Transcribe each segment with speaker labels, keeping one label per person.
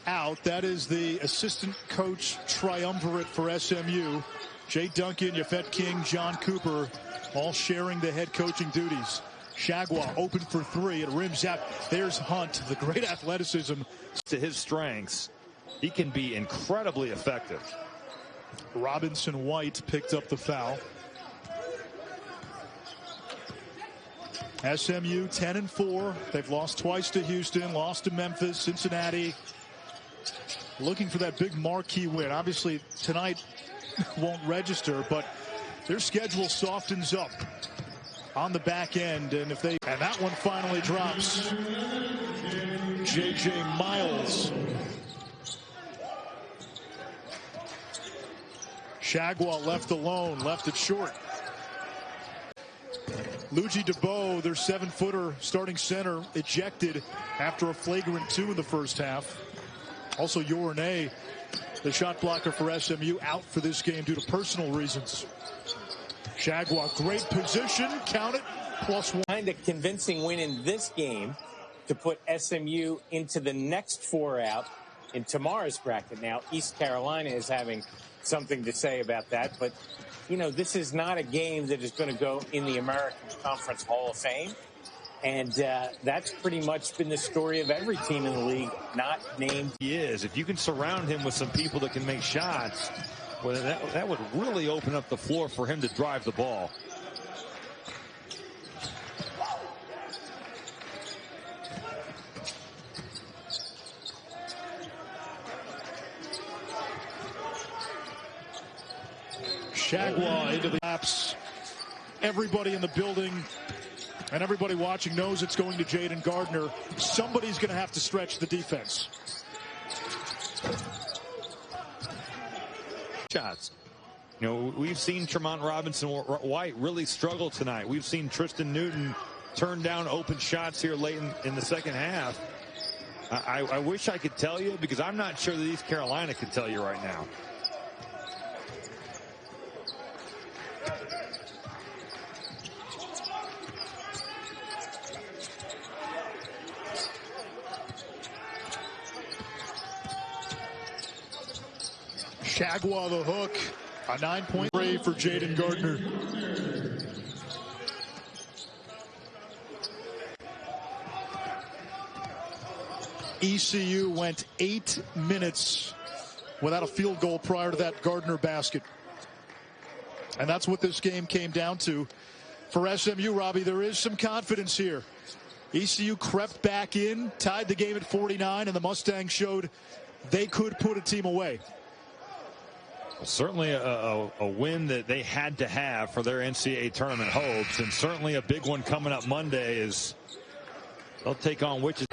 Speaker 1: Out. That is the assistant coach triumvirate for SMU. Jay Duncan, Yafet King, John Cooper, all sharing the head coaching duties. Chargois open for three. It rims out. There's Hunt, the great athleticism.
Speaker 2: To his strengths, he can be incredibly effective.
Speaker 1: Robinson White picked up the foul. SMU 10-4. They've lost twice to Houston, lost to Memphis, Cincinnati. Looking for that big marquee win. Obviously tonight won't register, but their schedule softens up on the back end, and that one finally drops. J.J. Miles. Chargois left alone, left it short. Luigi DeBow, their 7-footer starting center, ejected after a flagrant 2 in the first half. Also, Yorane, the shot blocker for SMU, out for this game due to personal reasons. Chargois, great position, count it, +1.
Speaker 3: Kind of convincing win in this game to put SMU into the next 4 out in tomorrow's bracket. Now, East Carolina is having something to say about that, but you know, this is not a game that is going to go in the American Conference Hall of Fame. And that's pretty much been the story of every team in the league not named.
Speaker 2: He is. If you can surround him with some people that can make shots, well, that would really open up the floor for him to drive the ball.
Speaker 1: Chargois into the laps. Everybody in the building and everybody watching knows it's going to Jaden Gardner. Somebody's going to have to stretch the defense.
Speaker 2: Shots. You know, we've seen Tremont Robinson-White really struggle tonight. We've seen Tristan Newton turn down open shots here late in the second half. I wish I could tell you, because I'm not sure that East Carolina could tell you right now.
Speaker 1: Chargois the hook. A 9-point rave for Jaden Gardner. ECU went 8 minutes without a field goal prior to that Gardner basket. And that's what this game came down to. For SMU, Robbie, there is some confidence here. ECU crept back in, tied the game at 49, and the Mustangs showed they could put a team away.
Speaker 2: Certainly a win that they had to have for their NCAA tournament hopes, and certainly a big one coming up Monday is they'll take on which.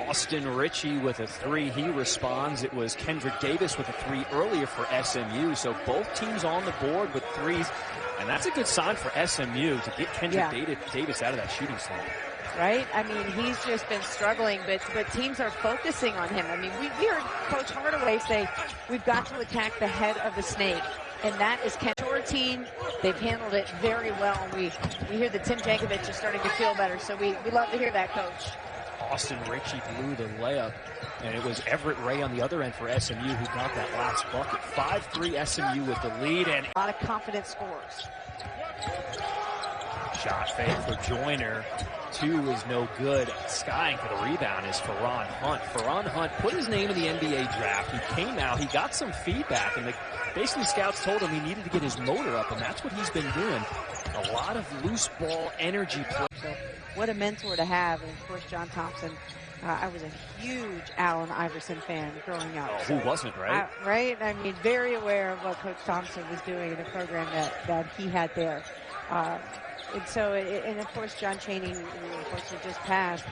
Speaker 4: Austin Ritchie with a 3. He responds. It was Kendrick Davis with a 3 earlier for SMU. So both teams on the board with 3s, and that's a good sign for SMU to get Kendrick Davis out of that shooting slump.
Speaker 5: Right? I mean, he's just been struggling, but teams are focusing on him. I mean, we heard Coach Hardaway say, we've got to attack the head of the snake, and that is Short team. They've handled it very well. We hear that Tim Jankovic is starting to feel better, so we love to hear that, Coach.
Speaker 4: Austin Ritchie blew the layup, and it was Everett Ray on the other end for SMU who got that last bucket. 5-3 SMU with the lead, and
Speaker 5: a lot of confident scores.
Speaker 4: Shot fake for Joyner. 2 is no good. Skying for the rebound is Ferron Hunt. Ferron Hunt put his name in the NBA draft. He came out, he got some feedback, and basically scouts told him he needed to get his motor up, and that's what he's been doing. A lot of loose ball energy play.
Speaker 5: So what a mentor to have. And of course, John Thompson. I was a huge Allen Iverson fan growing up.
Speaker 4: Oh, who wasn't, right?
Speaker 5: Right? I mean, very aware of what Coach Thompson was doing in the program that he had there. And so, and of course, John Chaney, who unfortunately just passed,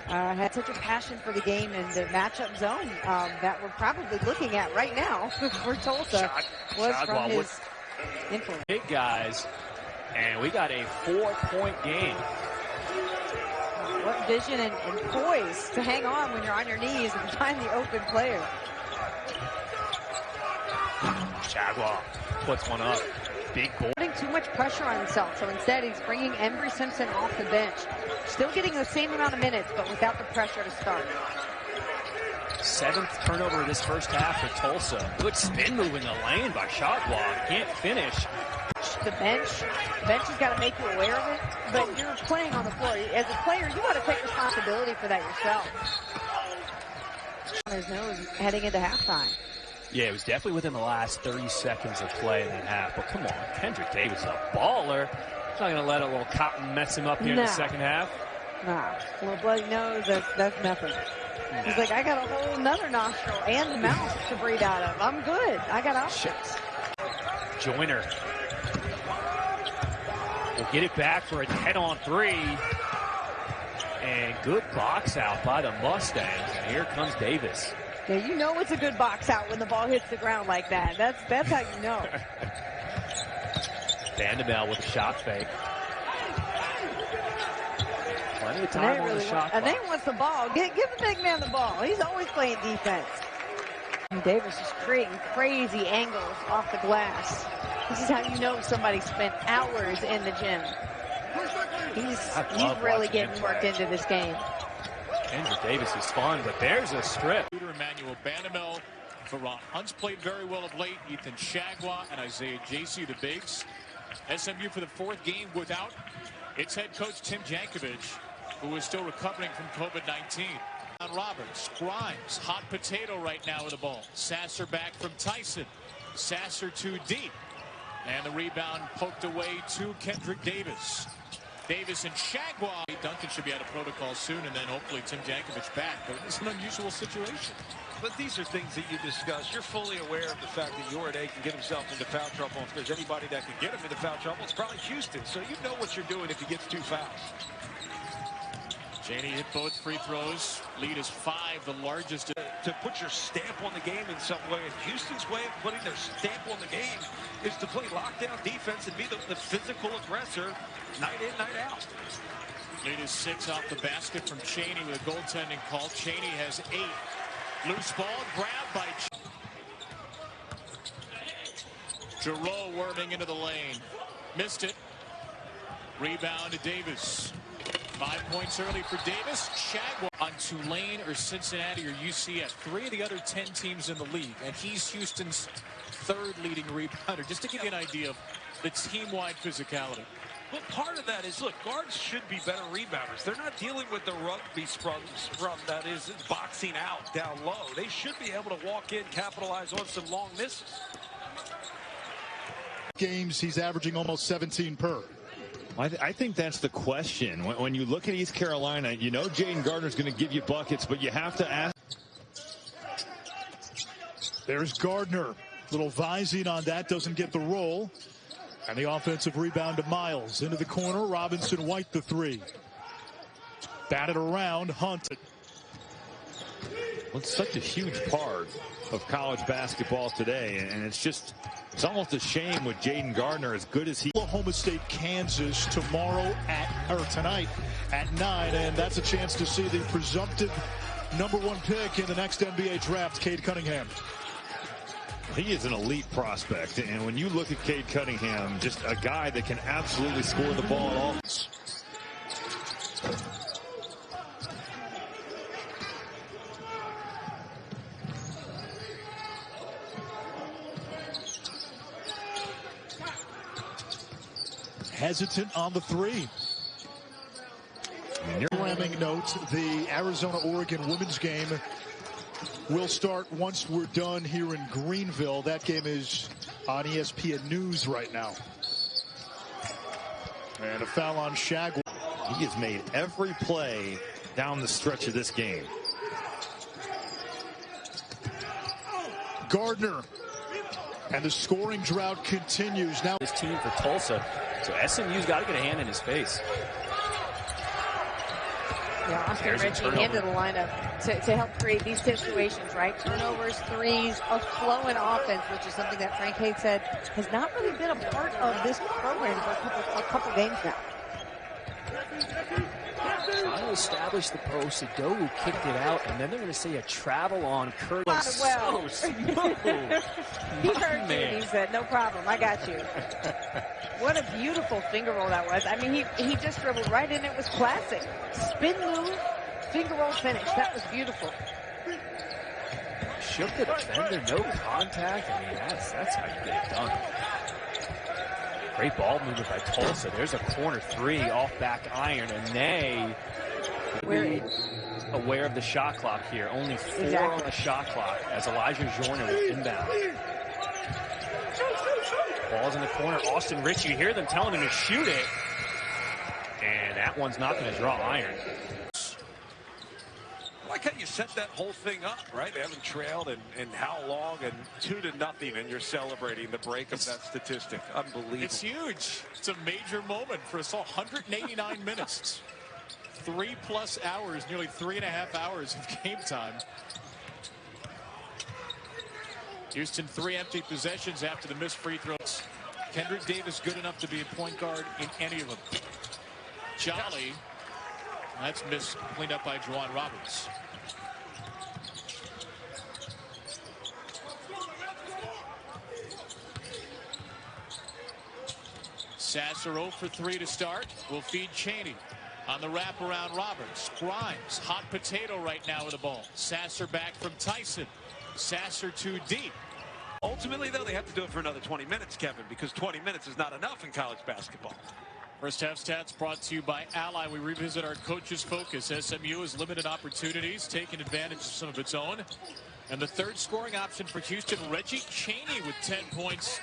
Speaker 5: had such a passion for the game and the matchup zone that we're probably looking at right now for Tulsa was from his influence.
Speaker 4: Big guys, and we got a 4-point game.
Speaker 5: What vision and poise to hang on when you're on your knees and find the open player.
Speaker 4: Chargois puts one up. Big ball.
Speaker 5: Putting too much pressure on himself, so instead he's bringing Embry Simpson off the bench. Still getting the same amount of minutes, but without the pressure to start.
Speaker 4: 7th turnover of this first half for Tulsa. Good spin move in the lane by Chargois. Can't finish.
Speaker 5: The bench has got to make you aware of it, but you're playing on the floor. As a player, you got to take responsibility for that yourself. On his nose heading into halftime.
Speaker 4: Yeah, it was definitely within the last 30 seconds of play in that half. But come on, Kendrick Davis, a baller. He's not going to let a little cotton mess him up here in the second half.
Speaker 5: Nah, a little bloody nose, that's nothing. He's like, I got a whole another nostril and mouth to breathe out of. I'm good. I got options.
Speaker 4: Joyner will get it back for a 10-on-3. And good box out by the Mustangs. And here comes Davis.
Speaker 5: Yeah, you know it's a good box out when the ball hits the ground like that. That's how you know.
Speaker 4: Vanderbilt with a shot fake. Plenty of time on the shot clock.
Speaker 5: And they wants the ball. Give the big man the ball. He's always playing defense. And Davis is creating crazy angles off the glass. This is how you know somebody spent hours in the gym. He's really getting worked into this game.
Speaker 4: Kendrick Davis is fun, but there's a strip.
Speaker 6: Emmanuel Banamel, Ron Hunt's played very well of late. Ethan Chargois and Isaiah J.C. the bigs. SMU for the 4th game without its head coach Tim Jankovic, who is still recovering from COVID-19. Roberts, Grimes, hot potato right now with the ball. Sasser back from Tyson. Sasser too deep. And the rebound poked away to Kendrick Davis. Davis and Chargois. Duncan should be out of protocol soon, and then hopefully Tim Jankovic back. But it's an unusual situation.
Speaker 7: But these are things that you discuss. You're fully aware of the fact that Jordan can get himself into foul trouble. If there's anybody that can get him into foul trouble, it's probably Houston. So you know what you're doing if he gets 2 fouls.
Speaker 6: Chaney hit both free throws. Lead is 5, the largest.
Speaker 7: To put your stamp on the game in some way. And Houston's way of putting their stamp on the game is to play lockdown defense and be the physical aggressor night in, night out.
Speaker 6: Lead is 6 off the basket from Chaney with a goaltending call. Chaney has 8. Loose ball grabbed by Giroux worming into the lane. Missed it. Rebound to Davis. 5 points early for Davis. Chargois on Tulane or Cincinnati or UCF. 3 of the other 10 teams in the league. And he's Houston's 3rd leading rebounder. Just to give you an idea of the team-wide physicality.
Speaker 7: Well, part of that is, look, guards should be better rebounders. They're not dealing with the rugby scrum that is boxing out down low. They should be able to walk in, capitalize on some long misses.
Speaker 1: Games, he's averaging almost 17 per.
Speaker 2: I think that's the question. When you look at East Carolina, you know Jaden Gardner's going to give you buckets, but you have to ask.
Speaker 1: There's Gardner. Little vising on that, doesn't get the roll. And the offensive rebound to Miles. Into the corner, Robinson White the 3. Batted around, Hunt.
Speaker 2: Well, it's such a huge part of college basketball today, and it's almost a shame with Jaden Gardner, as good as he.
Speaker 1: Oklahoma State, Kansas tonight at 9, and that's a chance to see the presumptive #1 pick in the next NBA draft, Cade Cunningham.
Speaker 2: He is an elite prospect, and when you look at Cade Cunningham, just a guy that can absolutely score the ball all.
Speaker 1: Hesitant on the 3. Programming note, the Arizona-Oregon women's game will start once we're done here in Greenville. That game is on ESPN News right now. And a foul on Chargois.
Speaker 2: He has made every play down the stretch of this game.
Speaker 1: Gardner. And the scoring drought continues. Now
Speaker 4: this team for Tulsa. So SMU's got to get a hand in his face.
Speaker 5: Yeah, Austin Ritchie into the lineup to help create these situations, right? Turnovers, threes, a flow in offense, which is something that Frank Hague said has not really been a part of this program for a couple games now.
Speaker 4: Trying to establish the post. Dogu kicked it out, and then they're going to say a travel on Curtis.
Speaker 5: Well.
Speaker 4: So smooth.
Speaker 5: He heard you and he said, no problem, I got you. What a beautiful finger roll that was. I mean, he just dribbled right in. It was classic. Spin move, finger roll finish. That was beautiful.
Speaker 4: shook the defender, no contact. I mean, that's how you get it done. Great ball movement by Tulsa. There's a corner three off back iron, and they aware of the shot clock here. Only 4 on the shot clock as Elijah Joyner will inbound. Ball's in the corner. Austin Rich, you hear them telling him to shoot it. And that one's not going to draw iron.
Speaker 7: I like how you set that whole thing up, right? They haven't trailed in how long, and 2-0, and you're celebrating the break of that statistic. Unbelievable.
Speaker 6: It's huge. It's a major moment for us all. 189 minutes. 3+ hours, nearly 3.5 hours of game time. Houston 3 empty possessions after the missed free throws. Kendrick Davis good enough to be a point guard in any of them. Jolly, that's missed, cleaned up by Juwan Roberts. Sasser 0 for 3 to start. Will feed Chaney. On the wraparound, Roberts. Grimes, hot potato right now with the ball. Sasser back from Tyson. Sasser too deep.
Speaker 7: Ultimately, though, they have to do it for another 20 minutes, Kevin, because 20 minutes is not enough in college basketball.
Speaker 6: First half stats brought to you by Ally. We revisit our coach's focus. SMU has limited opportunities, taking advantage of some of its own. And the third scoring option for Houston, Reggie Chaney with 10 points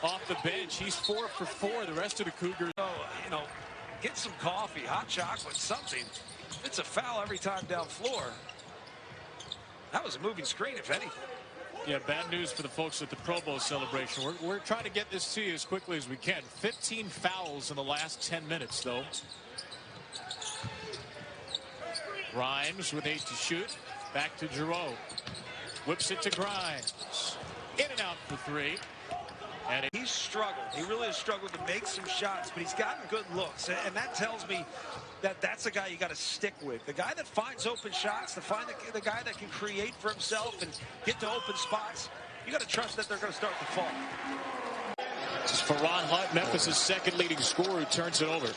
Speaker 6: off the bench. He's 4 for 4. The rest of the Cougars.
Speaker 7: You know, get some coffee, hot chocolate, something. It's a foul every time down floor. That was a moving screen, if anything.
Speaker 6: Yeah, bad news for the folks at the Pro Bowl celebration. We're trying to get this to you as quickly as we can. 15 fouls in the last 10 minutes, though. Grimes with 8 to shoot. Back to Giroux. Whips it to Grimes. In and out for 3. And
Speaker 7: he's struggled. He really has struggled to make some shots, but he's gotten good looks. And that tells me that that's a guy you got to stick with. The guy that finds open shots, the guy that can create for himself and get to open spots, you got to trust that they're going to start to fall.
Speaker 6: This is Ferron Hunt, Memphis' second leading scorer, who turns it over.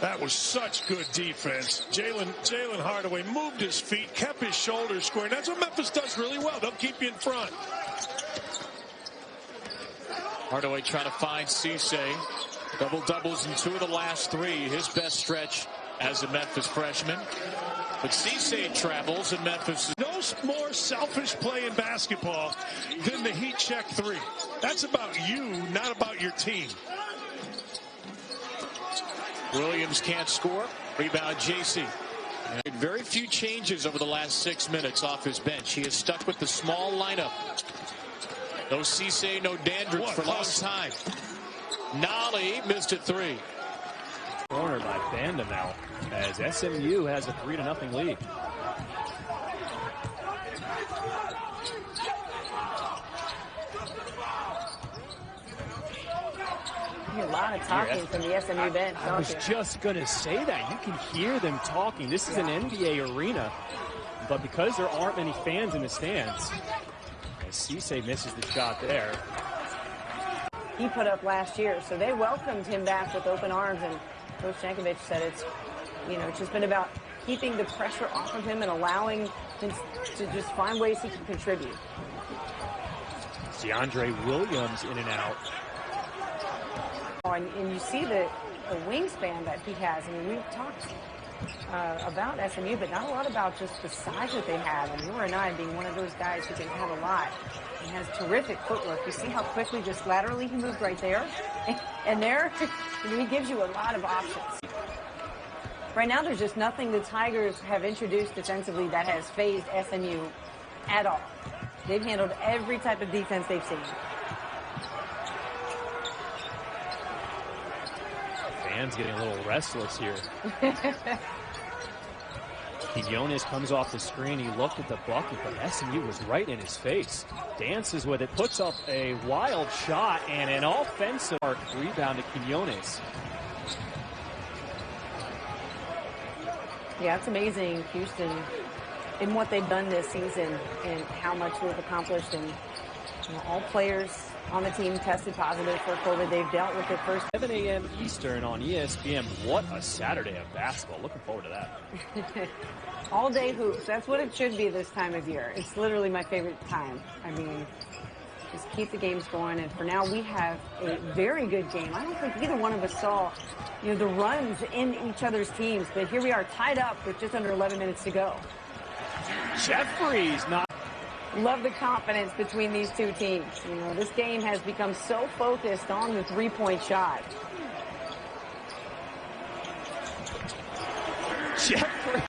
Speaker 8: That was such good defense. Jalen Hardaway moved his feet, kept his shoulders square. That's what Memphis does really well. They'll keep you in front.
Speaker 6: Hardaway trying to find Cisse. Double doubles in 2 of the last 3. His best stretch as a Memphis freshman. But Cisse travels in Memphis.
Speaker 8: No more selfish play in basketball than the heat check 3. That's about you, not about your team.
Speaker 6: Williams can't score. Rebound JC. Very few changes over the last 6 minutes off his bench. He is stuck with the small lineup. No Cisse, no Dandridge for a long time. Nolly missed it 3.
Speaker 4: Corner by Banda now, as SMU has a 3-0 lead.
Speaker 5: A lot of talking from the SMU bench.
Speaker 4: I was just going to say that. You can hear them talking. This is an NBA arena, but because there aren't many fans in the stands, Cisse misses the shot there.
Speaker 5: He put up last year, so they welcomed him back with open arms, and Coach Jankovic said it's just been about keeping the pressure off of him and allowing him to just find ways he can contribute.
Speaker 4: DeAndre Williams in and out.
Speaker 5: And you see the wingspan that he has. I mean, we've talked about SMU, but not a lot about just the size that they have. And Noah and I being one of those guys who can have a lot. He has terrific footwork. You see how quickly just laterally he moved right there? And there, he gives you a lot of options. Right now, there's just nothing the Tigers have introduced defensively that has phased SMU at all. They've handled every type of defense they've seen.
Speaker 4: Fans getting a little restless here. Quinones comes off the screen. He looked at the bucket, but SMU was right in his face. Dances with it, puts up a wild shot, and an offensive rebound to Quinones.
Speaker 5: Yeah, it's amazing, Houston, in what they've done this season and how much they've accomplished. And all players
Speaker 9: on the team tested positive for COVID. They've dealt with it first.
Speaker 4: 7 a.m. Eastern on ESPN. What a Saturday of basketball. Looking forward to that.
Speaker 9: All day hoops. That's what it should be this time of year. It's literally my favorite time. I mean, just keep the games going. And for now, we have a very good game. I don't think either one of us saw, the runs in each other's teams. But here we are tied up with just under 11 minutes to go.
Speaker 4: Jeffries not.
Speaker 9: Love the confidence between these two teams. This game has become so focused on the three-point shot.
Speaker 4: Jeffries.